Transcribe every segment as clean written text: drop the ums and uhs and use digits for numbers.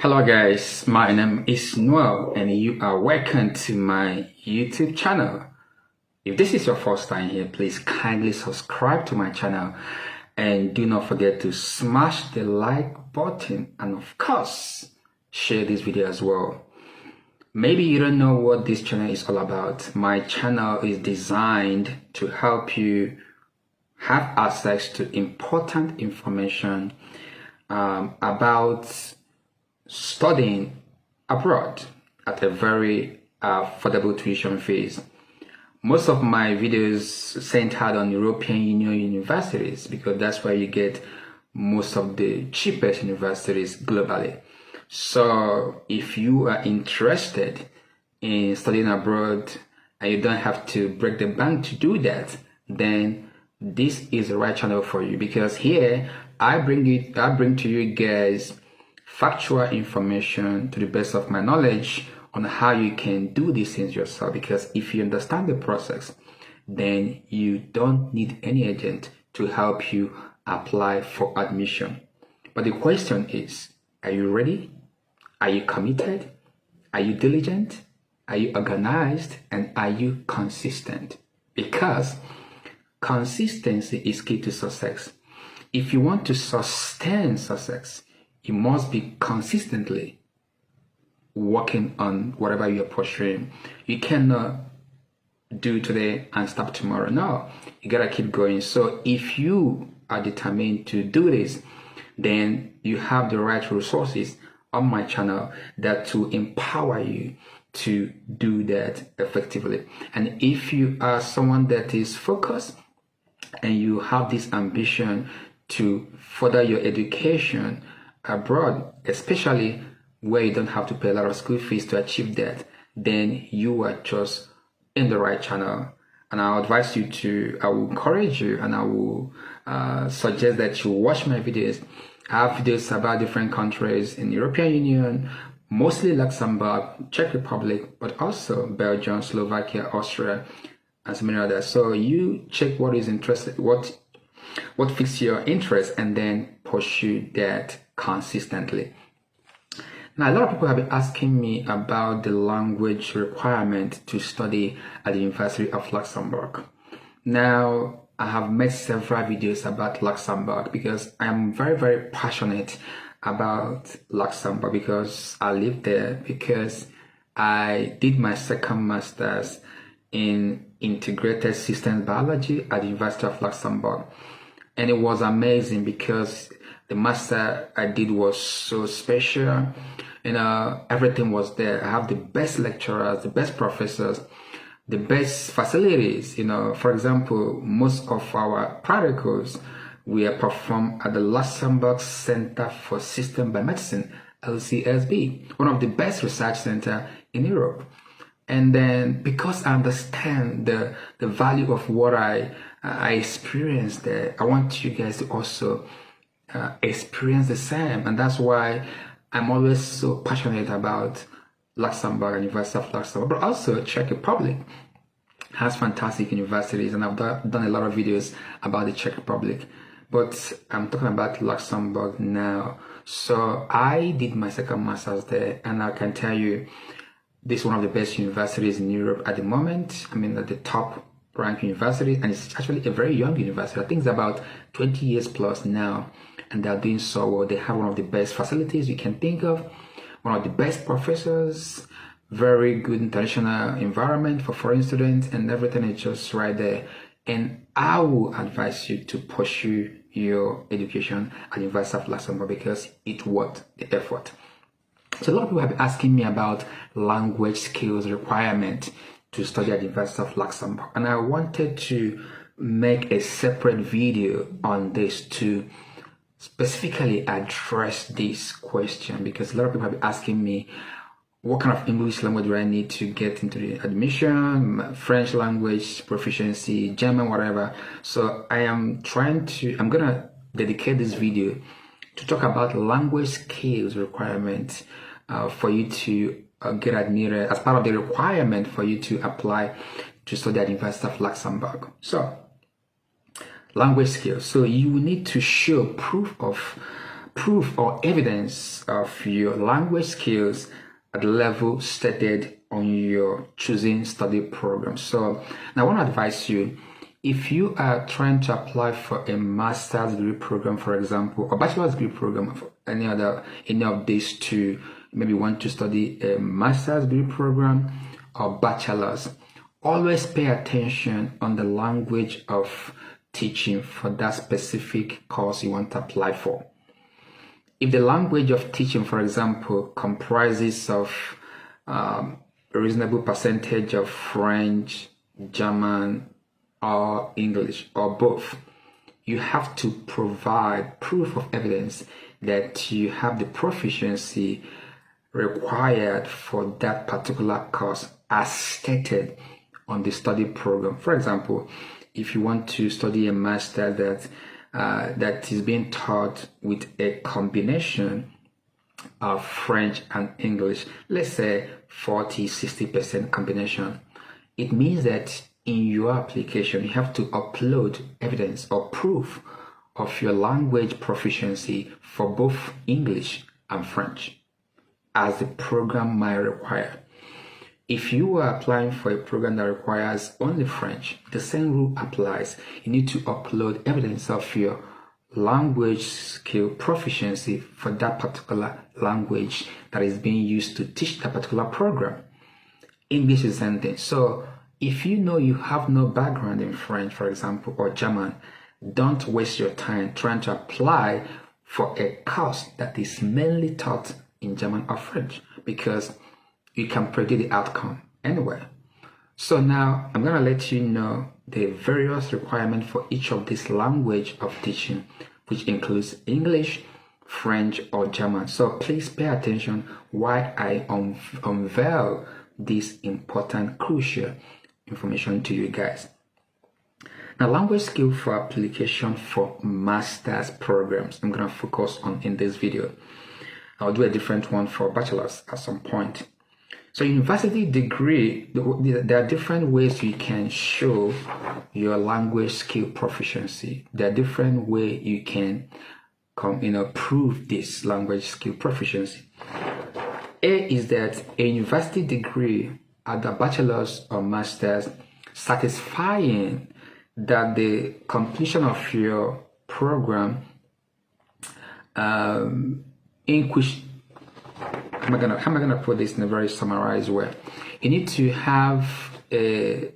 Hello guys, my name is Noel and you are welcome to my YouTube channel. If this is your first time here, please kindly subscribe to my channel and do not forget to smash the like button and of course share this video as well. Maybe you don't know what this channel is all about. My channel is designed to help you have access to important information about studying abroad at a very affordable tuition fees. Most of my videos centered on European Union universities because that's where you get most of the cheapest universities globally. So if you are interested in studying abroad and you don't have to break the bank to do that, then this is the right channel for you, because here I bring to you guys factual information to the best of my knowledge on how you can do these things yourself. Because if you understand the process, then you don't need any agent to help you apply for admission. But the question is, are you ready? Are you committed? Are you diligent? Are you organized? And are you consistent? Because consistency is key to success. If you want to sustain success, you must be consistently working on whatever you're pursuing. You cannot do today and stop tomorrow. No, you gotta keep going. So if you are determined to do this, then you have the right resources on my channel that to empower you to do that effectively. And if you are someone that is focused and you have this ambition to further your education abroad, especially where you don't have to pay a lot of school fees to achieve that, then you are just in the right channel. And I will encourage you, and I will suggest that you watch my videos. I have videos about different countries in the European Union, mostly Luxembourg, Czech Republic, but also Belgium, Slovakia, Austria, and so many others. So you check what is interested, what fits your interest, and then pursue that consistently. Now, a lot of people have been asking me about the language requirement to study at the University of Luxembourg. Now, I have made several videos about Luxembourg because I'm very, very passionate about Luxembourg, because I live there, because I did my second master's in integrated systems biology at the University of Luxembourg. And it was amazing because the master I did was so special. Everything was there. I have the best lecturers, the best professors, the best facilities. For example, most of our practicals were performed at the Luxembourg Center for System Biomedicine, LCSB, one of the best research centers in Europe. And then because I understand the value of what I experienced there, I want you guys to also experience the same. And that's why I'm always so passionate about Luxembourg, University of Luxembourg, but also Czech Republic has fantastic universities, and I've done a lot of videos about the Czech Republic, but I'm talking about Luxembourg now. So I did my second master's there, and I can tell you this is one of the best universities in Europe at the moment. I mean, at the top ranked university, and it's actually a very young university. I think it's about 20 years plus now, and they're doing so well. They have one of the best facilities you can think of, one of the best professors, very good international environment for foreign students, and everything is just right there. And I will advise you to pursue your education at the University of Luxembourg because it's worth the effort. So a lot of people have been asking me about language skills requirement to study at the University of Luxembourg, and I wanted to make a separate video on this to specifically address this question, because a lot of people have been asking me what kind of English language do I need to get into the admission, French language, proficiency, German, whatever. So I'm gonna dedicate this video to talk about language skills requirements for you to get admitted as part of the requirement for you to apply to study at the University of Luxembourg. So language skills. So you need to show proof of proof or evidence of your language skills at the level stated on your choosing study program. So now I want to advise you, if you are trying to apply for a master's degree program, for example, or bachelor's degree program, for any of these two, maybe want to study a master's degree program or bachelor's, always pay attention on the language of teaching for that specific course you want to apply for. If the language of teaching, for example, comprises of a reasonable percentage of French, German, or English, or both, you have to provide proof of evidence that you have the proficiency required for that particular course as stated on the study program. For example, if you want to study a master that is being taught with a combination of French and English, let's say 40-60% combination, it means that in your application you have to upload evidence or proof of your language proficiency for both English and French, as the program might require. If you are applying for a program that requires only French, the same rule applies. You need to upload evidence of your language skill proficiency for that particular language that is being used to teach that particular program. English is the same thing. So if you know you have no background in French, for example, or German, don't waste your time trying to apply for a course that is mainly taught in German or French, because you can predict the outcome anyway. So now I'm going to let you know the various requirements for each of these language of teaching, which includes English, French, or German. So please pay attention while I unveil this important, crucial information to you guys. Now, language skill for application for master's programs, I'm going to focus on in this video. I'll do a different one for bachelor's at some point. So university degree, there are different ways you can show your language skill proficiency. There are different ways you can prove this language skill proficiency. A is that a university degree at the bachelor's or master's satisfying that the completion of your program in which how am I gonna put this in a very summarized way? You need to have a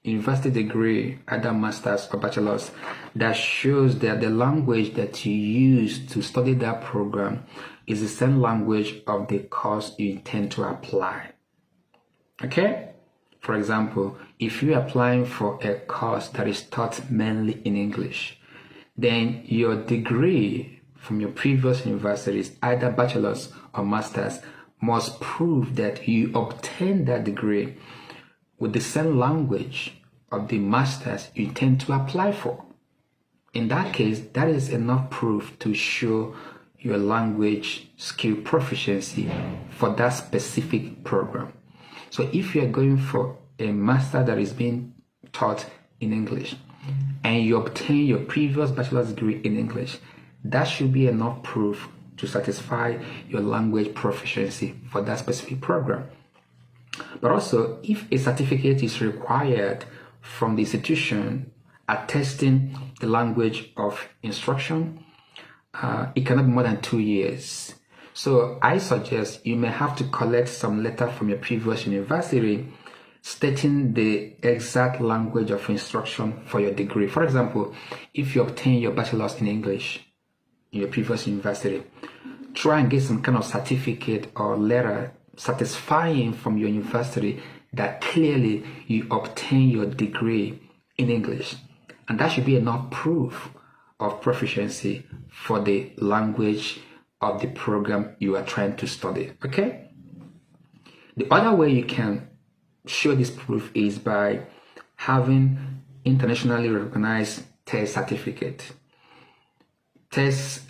university degree, either master's or bachelor's, that shows that the language that you use to study that program is the same language of the course you intend to apply. Okay? For example, if you're applying for a course that is taught mainly in English, then your degree from your previous universities, either bachelor's or master's, must prove that you obtained that degree with the same language of the master's you intend to apply for. In that case, that is enough proof to show your language skill proficiency for that specific program. So if you're going for a master that is being taught in English and you obtain your previous bachelor's degree in English, that should be enough proof to satisfy your language proficiency for that specific program. But also, if a certificate is required from the institution attesting the language of instruction, it cannot be more than 2 years. So I suggest you may have to collect some letter from your previous university stating the exact language of instruction for your degree. For example, if you obtain your bachelor's in English in your previous university, try and get some kind of certificate or letter satisfying from your university that clearly you obtain your degree in English. And that should be enough proof of proficiency for the language of the program you are trying to study. Okay? The other way you can show this proof is by having internationally recognized test certificate.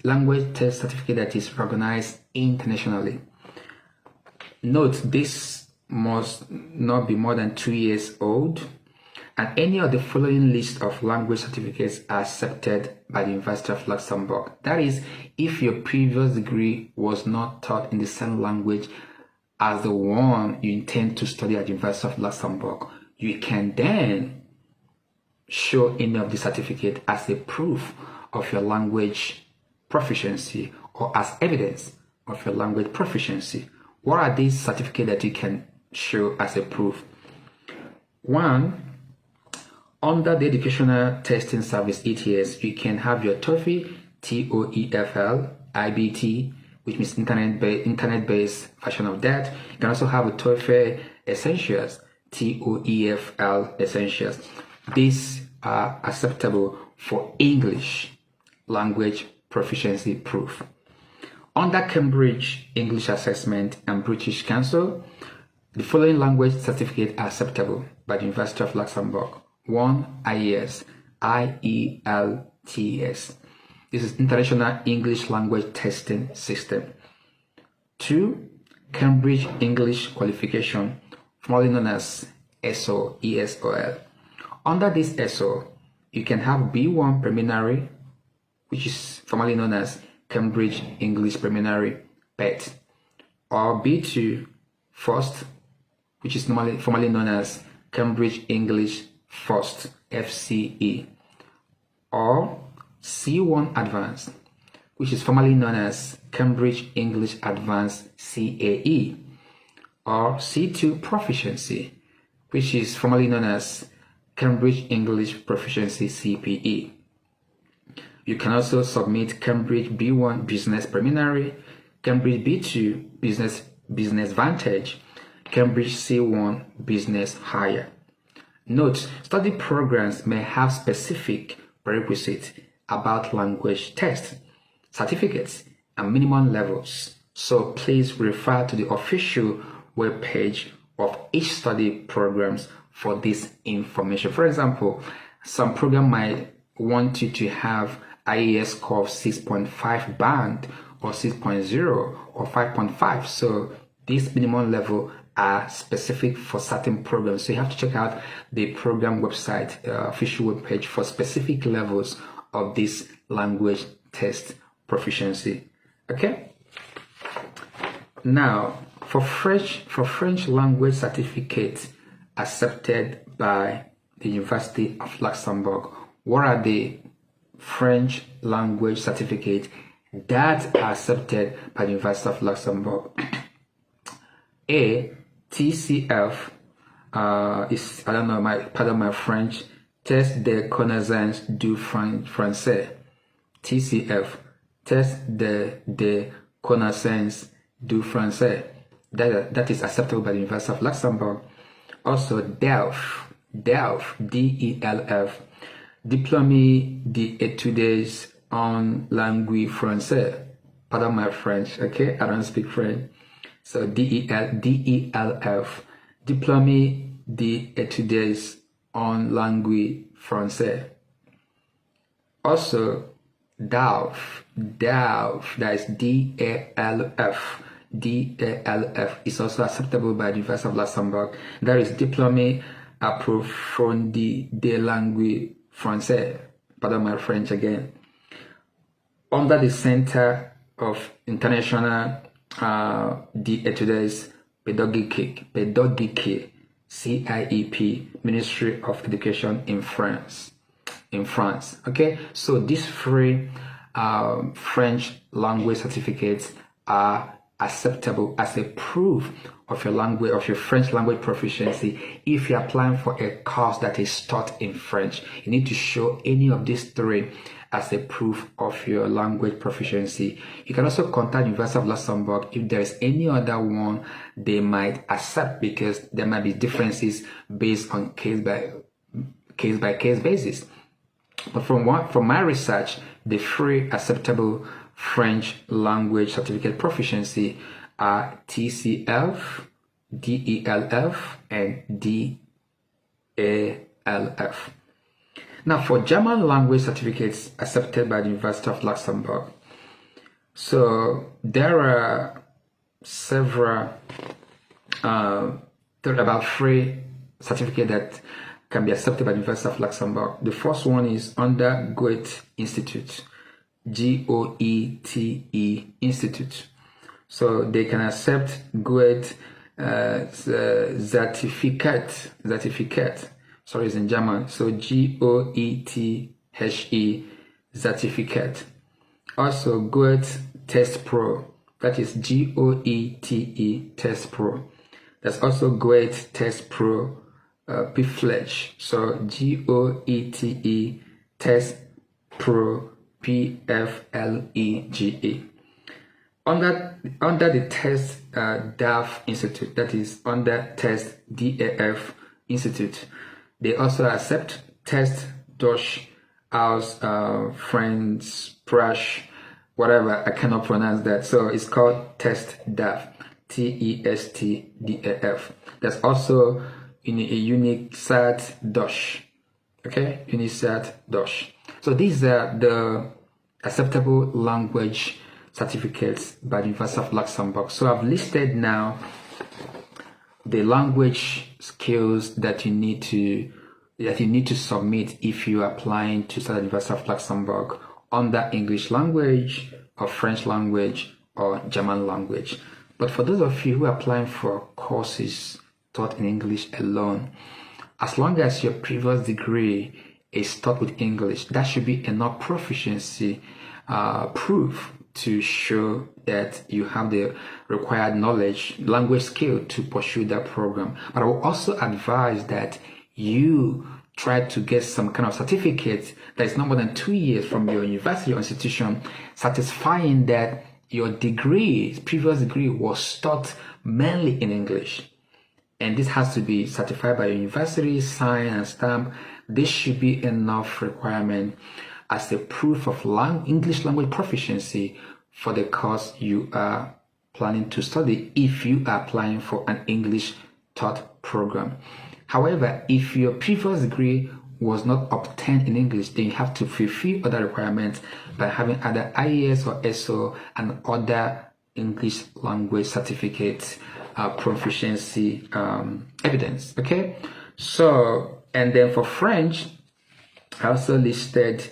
Language test certificate that is recognized internationally. Note, this must not be more than 2 years old, And any of the following list of language certificates are accepted by the University of Luxembourg. That is, if your previous degree was not taught in the same language as the one you intend to study at the University of Luxembourg, you can then show any of the certificate as a proof of your language proficiency or as evidence of your language proficiency. What are these certificates that you can show as a proof? One, under the Educational Testing Service ETS, you can have your TOEFL, TOEFL, IBT, which means internet-based version of that. You can also have a TOEFL Essentials, TOEFL Essentials. These are acceptable for English language proficiency proof. Under Cambridge English Assessment and British Council, the following language certificates are acceptable by the University of Luxembourg. 1. IELTS, IELTS. This is International English Language Testing System. 2. Cambridge English Qualification, formerly known as ESOL, ESOL. Under this ESOL, you can have B1 Preliminary, which is formerly known as Cambridge English Preliminary PET, or B2 First, which is formerly known as Cambridge English First, FCE, or C1 Advanced, which is formerly known as Cambridge English Advanced, CAE, or C2 Proficiency, which is formerly known as Cambridge English Proficiency, CPE. You can also submit Cambridge B1 Business Preliminary, Cambridge B2 Business Vantage, Cambridge C1 Business Higher. Note, study programs may have specific prerequisites about language tests, certificates, and minimum levels. So please refer to the official webpage of each study programs for this information. For example, some program might want you to have IES score of 6.5 band or 6.0 or 5.5. So this minimum level are specific for certain programs. So you have to check out the program website, official webpage for specific levels of this language test proficiency. Okay. Now, for French language certificate accepted by the University of Luxembourg, what are the French language certificates that are accepted by the University of Luxembourg? A, TCF is, I don't know, pardon my French, Test de connaissance du français. TCF, Test de connaissance du français. That is acceptable by the University of Luxembourg. Also, DELF, DELF, Diplôme d'études en langue française. Pardon my French, okay? I don't speak French. So DELF, Diplôme d'études en langue française. Also, DALF, that is DALF. DALF is also acceptable by the University of Luxembourg. That is Diplôme approfondi de langue française. Pardon my French again. Under the Center of International d'études pédagogiques, CIEP, Ministry of Education in France. Okay, so these three French language certificates are acceptable as a proof of your language, of your French language proficiency. If you're applying for a course that is taught in French, you need to show any of these three as a proof of your language proficiency. You can also contact University of Luxembourg if there is any other one they might accept, because there might be differences based on case by case basis. But from my research, the three acceptable French language certificate proficiency are TCF, DELF, and DALF. Now, for German language certificates accepted by the University of Luxembourg, so there are several, about three certificates that can be accepted by the University of Luxembourg. The first one is under Goethe Institute, Goethe Institute. So they can accept Goethe certificate. Sorry, it's in German. So Goethe certificate. Also Goethe Test Pro. That is Goethe Test Pro. There's also Goethe Test Pro Pflege. So Goethe Test Pro Pflege. Under the Test DAF Institute, that is under Test DAF Institute, they also accept Test Deutsch aus French, Prash, whatever, I cannot pronounce that. So it's called Test DAF, TESTDAF. There's also a unique SAT Deutsch. Okay, unique SAT Deutsch. So these are the acceptable language certificates by the University of Luxembourg. So I've listed now the language skills that you need to submit if you are applying to study at the University of Luxembourg under English language or French language or German language. But for those of you who are applying for courses taught in English alone, as long as your previous degree is taught with English, that should be enough proficiency proof to show that you have the required knowledge, language skill to pursue that program. But I will also advise that you try to get some kind of certificate that is not more than 2 years from your university or institution, satisfying that your degree, previous degree, was taught mainly in English. And this has to be certified by your university, signed and stamped. This should be enough requirement as a proof of English language proficiency for the course you are planning to study if you are applying for an English taught program. However, if your previous degree was not obtained in English, then you have to fulfill other requirements by having either IES or SO and other English language certificate proficiency evidence. Okay, so and then for French, I also listed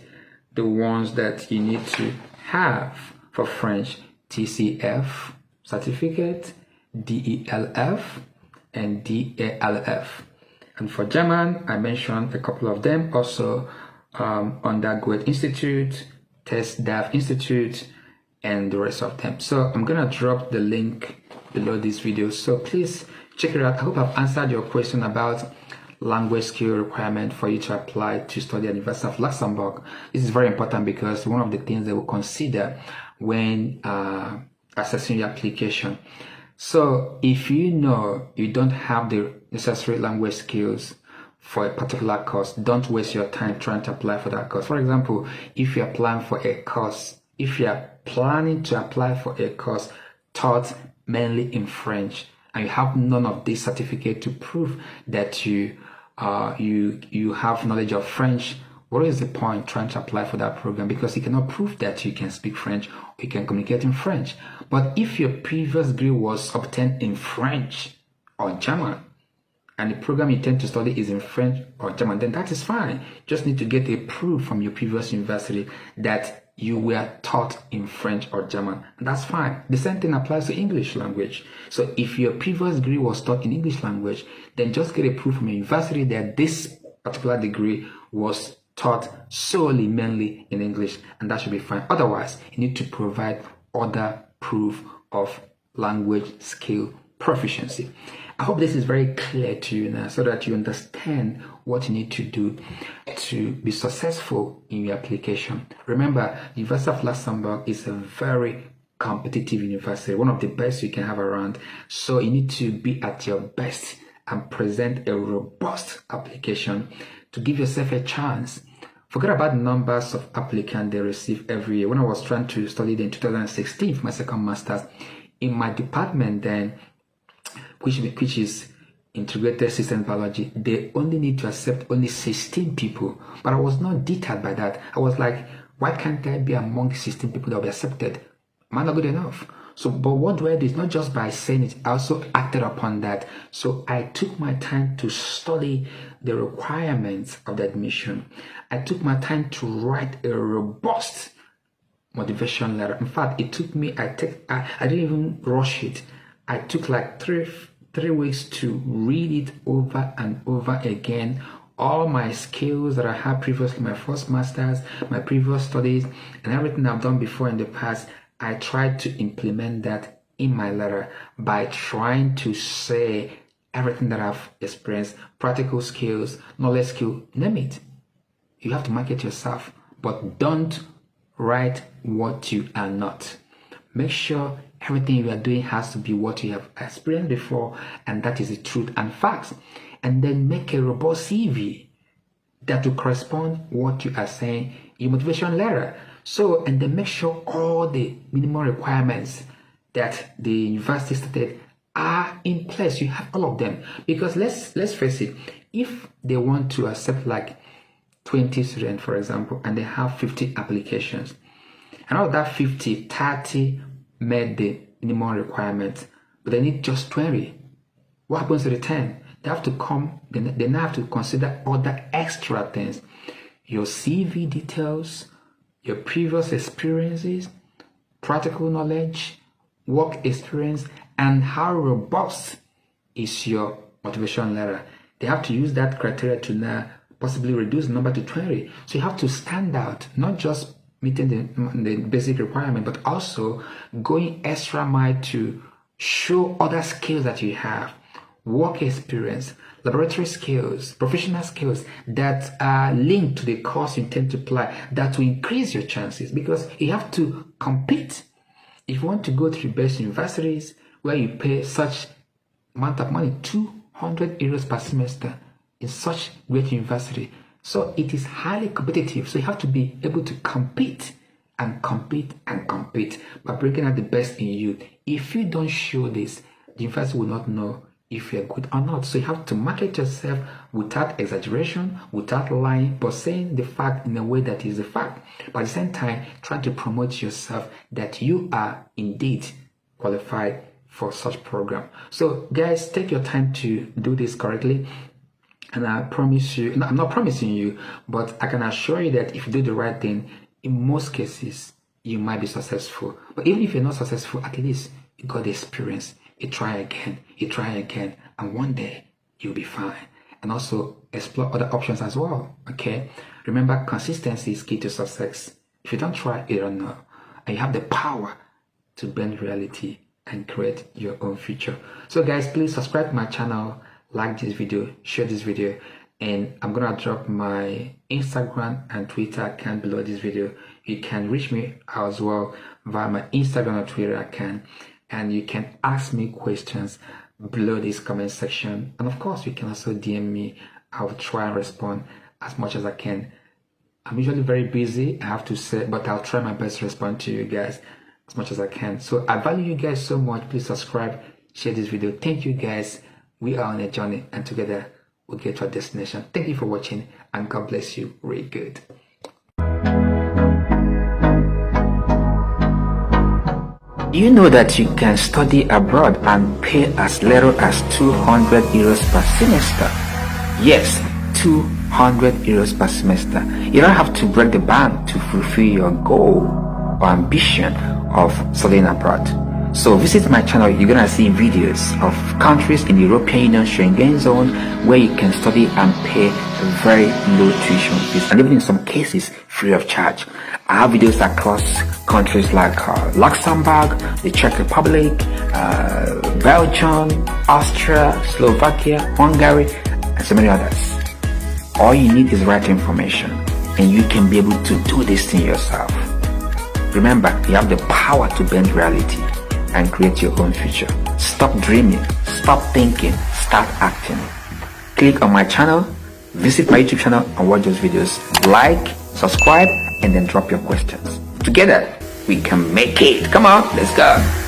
the ones that you need to have for French: TCF certificate, DELF, and DALF. And for German, I mentioned a couple of them also under Goethe Institute, Test DAF Institute, and the rest of them. So I'm gonna drop the link below this video, so please check it out. I hope I've answered your question about language skill requirement for you to apply to study at the University of Luxembourg. This is very important because one of the things they will consider when assessing your application. So if you know you don't have the necessary language skills for a particular course, don't waste your time trying to apply for that course. For example, if you're applying for a course, if you're planning to apply for a course taught mainly in French, and you have none of this certificate to prove that you have knowledge of French, what is the point trying to apply for that program? Because you cannot prove that you can speak French or you can communicate in French. But if your previous degree was obtained in French or German, and the program you intend to study is in French or German, then that is fine. You just need to get a proof from your previous university that you were taught in French or German, and that's fine. The same thing applies to English language. So if your previous degree was taught in English language, then just get a proof from your university that this particular degree was taught solely, mainly in English, and that should be fine. Otherwise, you need to provide other proof of language skill proficiency. I hope this is very clear to you now, so that you understand what you need to do to be successful in your application. Remember, the University of Luxembourg is a very competitive university, one of the best you can have around. So you need to be at your best and present a robust application to give yourself a chance. Forget about numbers of applicants they receive every year. When I was trying to study in 2016 for my second master's, in my department then, which is integrated system biology, they only need to accept only 16 people. But I was not deterred by that. I was like, why can't I be among 16 people that will be accepted? Am I not good enough? So, but what do? It's not just by saying it, I also acted upon that. So I took my time to study the requirements of the admission. I took my time to write a robust motivation letter. In fact, it took me, I didn't even rush it. I took like three weeks to read it over and over again. All my skills that I had previously, my first master's, my previous studies, and everything I've done before in the past, I tried to implement that in my letter by trying to say everything that I've experienced, practical skills, knowledge skill, name it. You have to market yourself, but don't write what you are not. Make sure everything you are doing has to be what you have experienced before, and that is the truth and facts. And then make a robust CV that will correspond what you are saying in your motivation letter. So, and then make sure all the minimum requirements that the university stated are in place. You have all of them, because let's face it, if they want to accept like 20 students, for example, and they have 50 applications, and out of that 50, 30 met the minimum requirements, but they need just 20. What happens to the 10? They have to come, they now have to consider other extra things. Your CV details, your previous experiences, practical knowledge, work experience, and how robust is your motivation letter. They have to use that criteria to now possibly reduce the number to 20. So you have to stand out, not just meeting the basic requirement, but also going extra mile to show other skills that you have, work experience, laboratory skills, professional skills that are linked to the course you intend to apply, that will increase your chances, because you have to compete. If you want to go to the best universities where you pay such amount of money, 200 euros per semester in such great university, so it is highly competitive. So you have to be able to compete and compete and compete by bringing out the best in you. If you don't show this, the university will not know if you're good or not. So you have to market yourself without exaggeration, without lying, but saying the fact in a way that is the fact. But at the same time, trying to promote yourself that you are indeed qualified for such program. So guys, take your time to do this correctly. And I promise you, no, I'm not promising you, but I can assure you that if you do the right thing, in most cases, you might be successful. But even if you're not successful, at least you got the experience. You try again, and one day you'll be fine. And also explore other options as well, okay? Remember, consistency is key to success. If you don't try, you don't know. And you have the power to bend reality and create your own future. So guys, please subscribe to my channel, like this video, share this video, and I'm gonna drop my Instagram and Twitter account below this video. You can reach me as well via my Instagram or Twitter account, and you can ask me questions below this comment section. And of course, you can also DM me. I will try and respond as much as I can. I'm usually very busy, I have to say, but I'll try my best to respond to you guys as much as I can. So I value you guys so much. Please subscribe, share this video. Thank you guys. We are on a journey, and together we'll get to our destination. Thank you for watching, and God bless you. Really good. You know that you can study abroad and pay as little as 200 euros per semester. Yes, 200 euros per semester. You don't have to break the bank to fulfill your goal or ambition of studying abroad. So visit my channel. You're gonna see videos of countries in the European Union, Schengen zone, where you can study and pay very low tuition fees, and even in some cases free of charge. I have videos across countries like Luxembourg, the Czech Republic, Belgium, Austria, Slovakia, Hungary, and so many others. All you need is the right information, and you can be able to do this thing yourself. Remember, you have the power to bend reality and create your own future. Stop dreaming, stop thinking, start acting. Click on my channel, visit my YouTube channel and watch those videos. Like, subscribe, and then drop your questions. Together, we can make it. Come on, let's go.